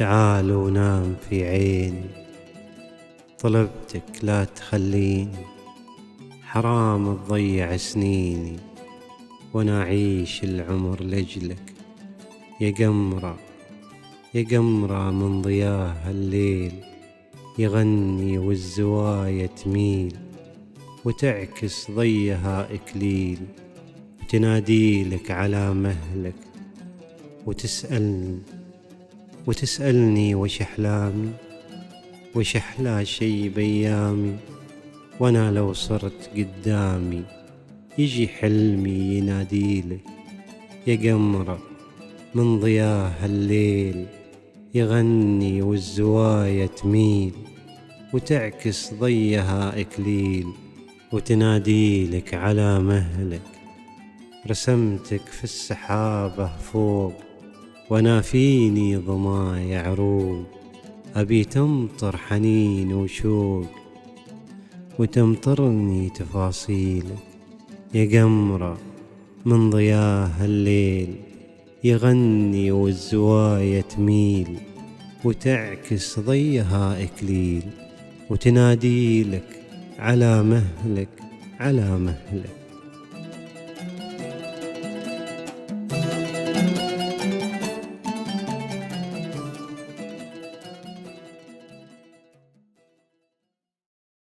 تعال ونام في عيني، طلبتك لا تخليني، حرام تضيع سنيني وانا اعيش العمر لجلك. يا قمرة يا قمرة من ضياها الليل يغني والزوايا تميل، وتعكس ضيها إكليل، وتناديلك على مهلك، وتسألني وش أحلامي، وش أحلى شي بيامي، وأنا لو صرت قدامي يجي حلمي يناديلك. يا قمرة من ضياها الليل يغني والزوايا تميل، وتعكس ضيها إكليل، وتناديلك على مهلك. رسمتك في السحابة فوق وانا فيني ضمايا عروق، أبي تمطر حنين وشوق وتمطرني تفاصيلك. يا قمرة من ضياها الليل يغني والزوايا تميل، وتعكس ضيها إكليل، وتناديلك على مهلك على مهلك.